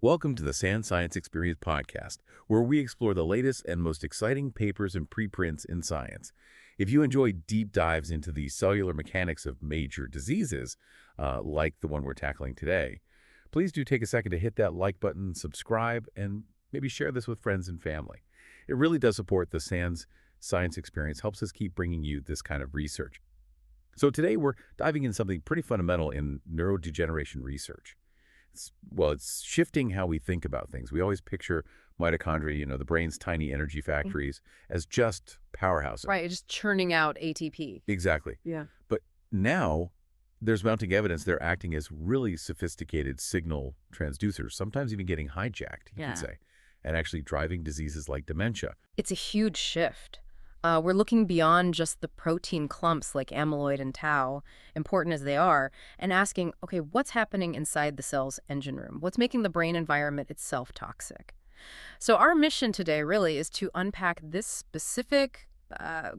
Welcome to the Science Experience podcast, where we explore the latest and most exciting papers and preprints in science. If you enjoy deep dives into the cellular mechanics of major diseases, like the one we're tackling today, please do take a second to hit that like button, subscribe, and maybe share this with friends and family. It really does support the SANS Science Experience, helps us keep bringing you this kind of research. So today we're diving into something pretty fundamental in neurodegeneration research. It's shifting how we think about things. We always picture mitochondria, the brain's tiny energy factories, as just powerhouses. Right, just churning out ATP. Exactly. Yeah. But now there's mounting evidence they're acting as really sophisticated signal transducers, sometimes even getting hijacked, you could say, and actually driving diseases like dementia. It's a huge shift. We're looking beyond just the protein clumps like amyloid and tau, important as they are, and asking, okay, what's happening inside the cell's engine room? What's making the brain environment itself toxic? So our mission today really is to unpack this specific,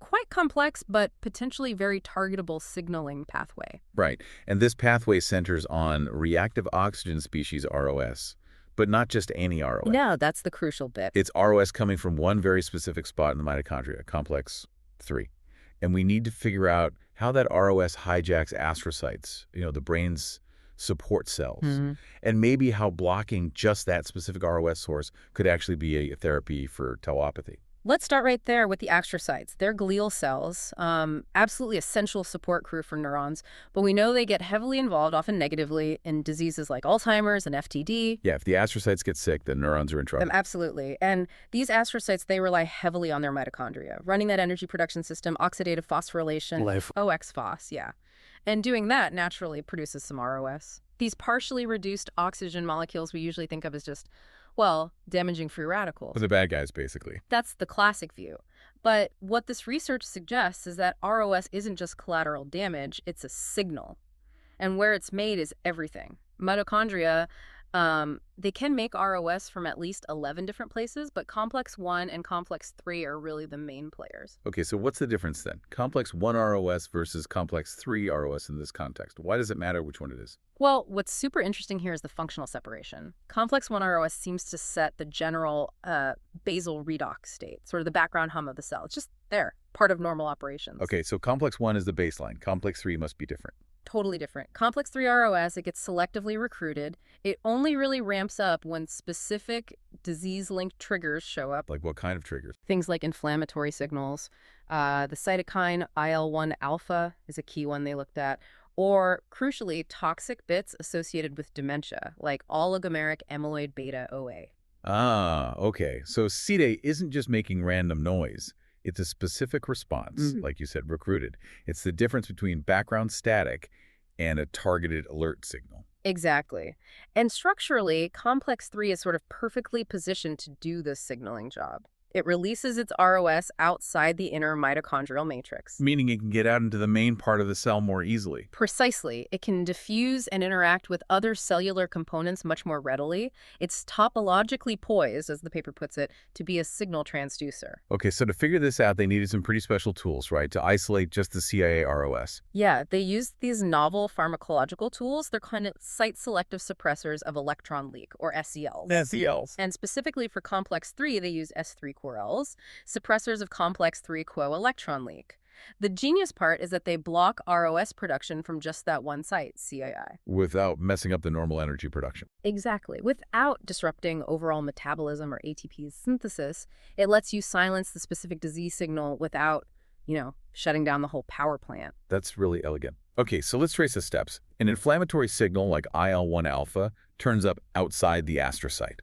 quite complex, but potentially very targetable signaling pathway. Right. And this pathway centers on reactive oxygen species, ROS. But not just any ROS. No, that's the crucial bit. It's ROS coming from one very specific spot in the mitochondria, complex 3. And we need to figure out how that ROS hijacks astrocytes, the brain's support cells, and maybe how blocking just that specific ROS source could actually be a therapy for tauopathy. Let's start right there with the astrocytes. They're glial cells, absolutely essential support crew for neurons, but we know they get heavily involved, often negatively, in diseases like Alzheimer's and FTD. Yeah, if the astrocytes get sick, then neurons are in trouble. Absolutely. And these astrocytes, they rely heavily on their mitochondria, running that energy production system, oxidative phosphorylation, OXPHOS, yeah. And doing that naturally produces some ROS. These partially reduced oxygen molecules we usually think of as just damaging free radicals. For the bad guys, basically. That's the classic view. But what this research suggests is that ROS isn't just collateral damage, it's a signal. And where it's made is everything. Mitochondria, they can make ROS from at least 11 different places, but complex 1 and complex 3 are really the main players. Okay, so what's the difference then? Complex 1 ROS versus complex 3 ROS in this context. Why does it matter which one it is? Well, what's super interesting here is the functional separation. Complex 1 ROS seems to set the general basal redox state, sort of the background hum of the cell. It's just there, part of normal operations. Okay, so complex 1 is the baseline. Complex 3 must be different. Totally different. Complex 3 ROS, it gets selectively recruited. It only really ramps up when specific disease-linked triggers show up. Like what kind of triggers? Things like inflammatory signals. The cytokine IL-1 alpha is a key one they looked at. Or, crucially, toxic bits associated with dementia, like oligomeric amyloid beta OA. Ah, okay. So CIII isn't just making random noise. It's a specific response, like you said, recruited. It's the difference between background static and a targeted alert signal. Exactly. And structurally, complex 3 is sort of perfectly positioned to do this signaling job. It releases its ROS outside the inner mitochondrial matrix. Meaning it can get out into the main part of the cell more easily. Precisely. It can diffuse and interact with other cellular components much more readily. It's topologically poised, as the paper puts it, to be a signal transducer. Okay, so to figure this out, they needed some pretty special tools, right, to isolate just the CIII ROS. Yeah, they used these novel pharmacological tools. They're kind of site-selective suppressors of electron leak, or SELs. SELs. And specifically for complex 3, they use S3-QRLs, suppressors of complex 3 electron leak. The genius part is that they block ROS production from just that one site, CIII. Without messing up the normal energy production. Exactly. Without disrupting overall metabolism or ATP synthesis, it lets you silence the specific disease signal without, shutting down the whole power plant. That's really elegant. Okay, so let's trace the steps. An inflammatory signal like IL-1 alpha turns up outside the astrocyte.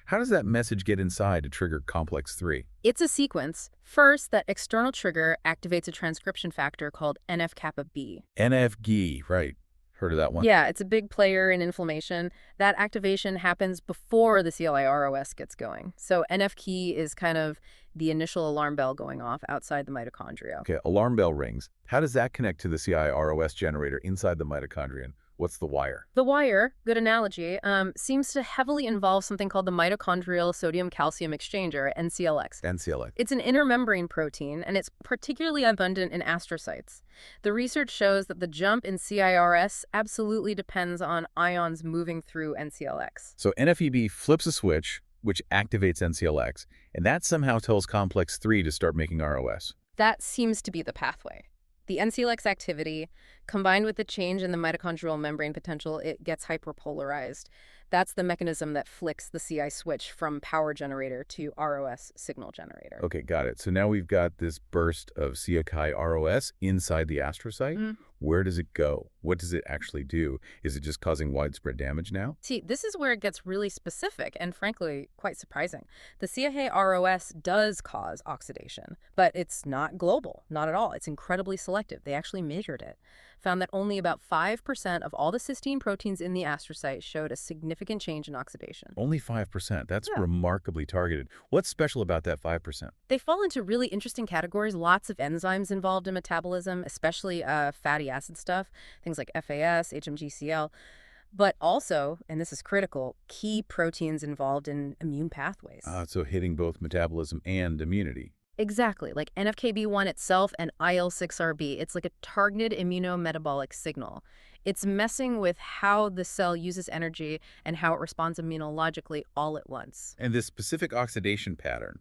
How does that message get inside to trigger complex 3? It's a sequence. First, that external trigger activates a transcription factor called NF-kappa B. NF-G, right. Heard of that one? Yeah, it's a big player in inflammation. That activation happens before the CIII ROS gets going. So NF-key is kind of the initial alarm bell going off outside the mitochondria. Okay, alarm bell rings. How does that connect to the CIII ROS generator inside the mitochondria? What's the wire? The wire, good analogy, seems to heavily involve something called the mitochondrial sodium-calcium exchanger, NCLX. NCLX. It's an intermembrane protein, and it's particularly abundant in astrocytes. The research shows that the jump in CIRS absolutely depends on ions moving through NCLX. So NFEB flips a switch, which activates NCLX, and that somehow tells complex 3 to start making ROS. That seems to be the pathway. The NCLX activity, combined with the change in the mitochondrial membrane potential, it gets hyperpolarized. That's the mechanism that flicks the CI switch from power generator to ROS signal generator. Okay, got it. So now we've got this burst of CIII ROS inside the astrocyte. Where does it go? What does it actually do? Is it just causing widespread damage now? See, this is where it gets really specific and, frankly, quite surprising. The CIII ROS does cause oxidation, but it's not global, not at all. It's incredibly selective. They actually measured it, found that only about 5% of all the cysteine proteins in the astrocyte showed a significant change in oxidation. Only 5%. That's Yeah. remarkably targeted. What's special about that 5%? They fall into really interesting categories. Lots of enzymes involved in metabolism, especially fatty acid stuff, things like FAS, HMGCL, but also, and this is critical, key proteins involved in immune pathways. So hitting both metabolism and immunity. Exactly, like NFKB1 itself and IL-6RB. It's like a targeted immunometabolic signal. It's messing with how the cell uses energy and how it responds immunologically all at once. And this specific oxidation pattern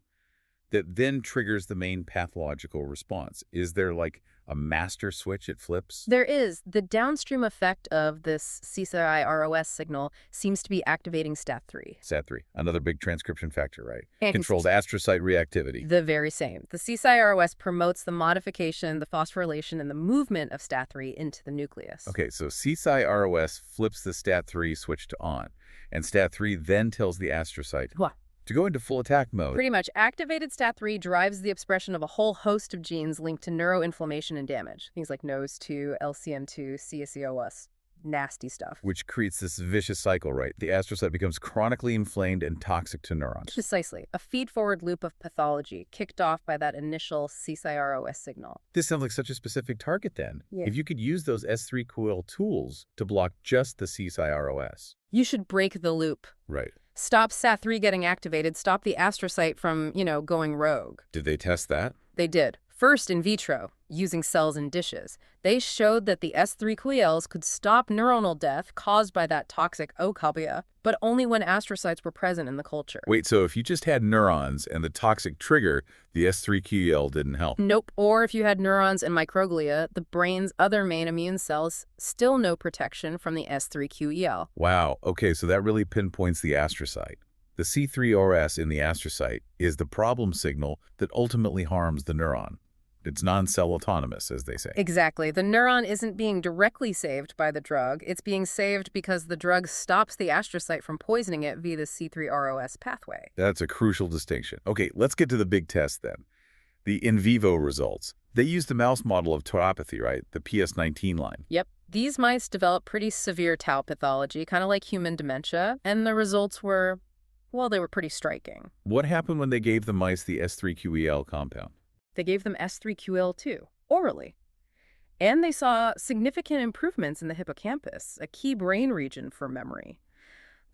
that then triggers the main pathological response. Is there like a master switch it flips? There is. The downstream effect of this CIII ROS signal seems to be activating STAT3. STAT3, another big transcription factor, right? And Controlled astrocyte reactivity. The very same. The CIII ROS promotes the modification, the phosphorylation, and the movement of STAT3 into the nucleus. Okay, so CIII ROS flips the STAT3 switch to on, and STAT3 then tells the astrocyte What? to go into full attack mode. Pretty much. Activated STAT3 drives the expression of a whole host of genes linked to neuroinflammation and damage. Things like NOS2, LCM2, CSEOS. Nasty stuff. Which creates this vicious cycle, right? The astrocyte becomes chronically inflamed and toxic to neurons. Precisely. A feed-forward loop of pathology kicked off by that initial CIII ROS signal. This sounds like such a specific target then. Yeah. If you could use those S3QL tools to block just the CIII ROS. You should break the loop. Right. Stop STAT3 getting activated, stop the astrocyte from, going rogue. Did they test that? They did. First in vitro, using cells in dishes. They showed that the S3QLs could stop neuronal death caused by that toxic Oligomeric, but only when astrocytes were present in the culture. Wait, so if you just had neurons and the toxic trigger, the S3QL didn't help? Nope. Or if you had neurons and microglia, the brain's other main immune cells, still no protection from the S3QEL. Wow. Okay, so that really pinpoints the astrocyte. The C3RS in the astrocyte is the problem signal that ultimately harms the neuron. It's non-cell autonomous, as they say. Exactly. The neuron isn't being directly saved by the drug. It's being saved because the drug stops the astrocyte from poisoning it via the C3ROS pathway. That's a crucial distinction. Okay, let's get to the big test then. The in vivo results. They used the mouse model of tauopathy, right? The PS19 line. Yep. These mice developed pretty severe tau pathology, kind of like human dementia, and the results were, well, they were pretty striking. What happened when they gave the mice the S3QEL compound? They gave them S3QL2, orally. And they saw significant improvements in the hippocampus, a key brain region for memory.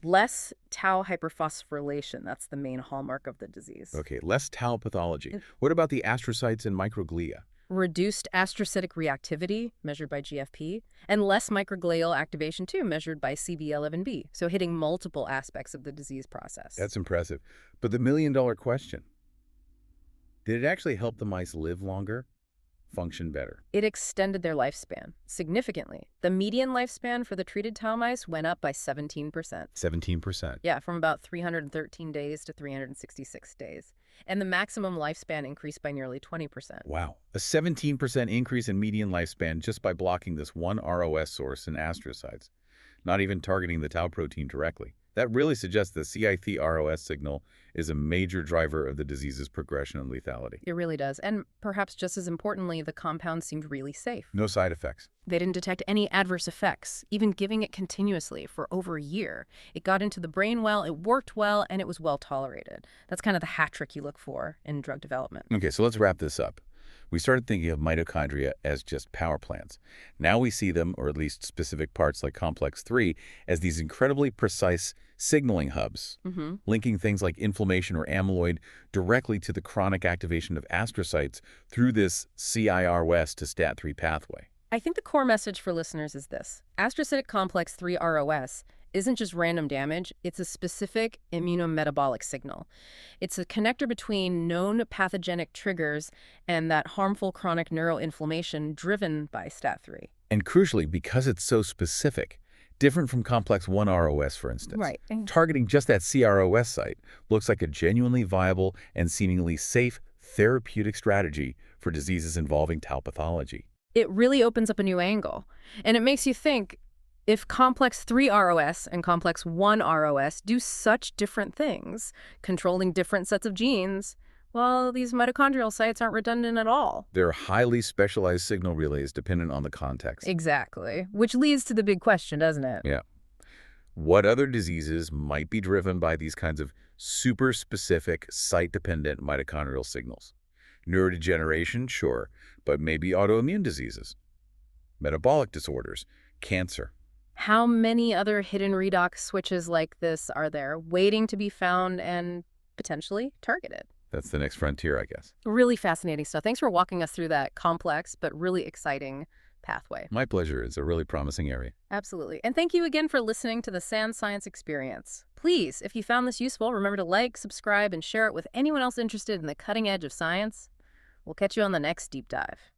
Less tau hyperphosphorylation, that's the main hallmark of the disease. Okay, less tau pathology. What about the astrocytes and microglia? Reduced astrocytic reactivity, measured by GFP, and less microglial activation, too, measured by CB11B, so hitting multiple aspects of the disease process. That's impressive. But the million-dollar question, did it actually help the mice live longer, function better? It extended their lifespan significantly. The median lifespan for the treated tau mice went up by 17%. 17%. Yeah, from about 313 days to 366 days. And the maximum lifespan increased by nearly 20%. Wow. A 17% increase in median lifespan just by blocking this one ROS source in astrocytes, not even targeting the tau protein directly. That really suggests the CIII ROS signal is a major driver of the disease's progression and lethality. It really does. And perhaps just as importantly, the compound seemed really safe. No side effects. They didn't detect any adverse effects, even giving it continuously for over a year. It got into the brain well, it worked well, and it was well tolerated. That's kind of the hat trick you look for in drug development. Okay, so let's wrap this up. We started thinking of mitochondria as just power plants. Now we see them, or at least specific parts like complex 3, as these incredibly precise signaling hubs, linking things like inflammation or amyloid directly to the chronic activation of astrocytes through this CIIROS to STAT3 pathway. I think the core message for listeners is this. Astrocytic complex 3 ROS isn't just random damage, it's a specific immunometabolic signal. It's a connector between known pathogenic triggers and that harmful chronic neuroinflammation driven by STAT3. And crucially, because it's so specific, different from complex 1 ROS, for instance. Right. Targeting just that CROS site looks like a genuinely viable and seemingly safe therapeutic strategy for diseases involving tau pathology. It really opens up a new angle. And it makes you think, if complex 3 ROS and complex 1 ROS do such different things, controlling different sets of genes, well, these mitochondrial sites aren't redundant at all. They're highly specialized signal relays dependent on the context. Exactly. Which leads to the big question, doesn't it? Yeah. What other diseases might be driven by these kinds of super specific site-dependent mitochondrial signals? Neurodegeneration, sure, but maybe autoimmune diseases, metabolic disorders, cancer. How many other hidden redox switches like this are there waiting to be found and potentially targeted? That's the next frontier, I guess. Really fascinating stuff. Thanks for walking us through that complex but really exciting pathway. My pleasure. It's a really promising area. Absolutely. And thank you again for listening to the SANS Science Experience. Please, if you found this useful, remember to like, subscribe, and share it with anyone else interested in the cutting edge of science. We'll catch you on the next deep dive.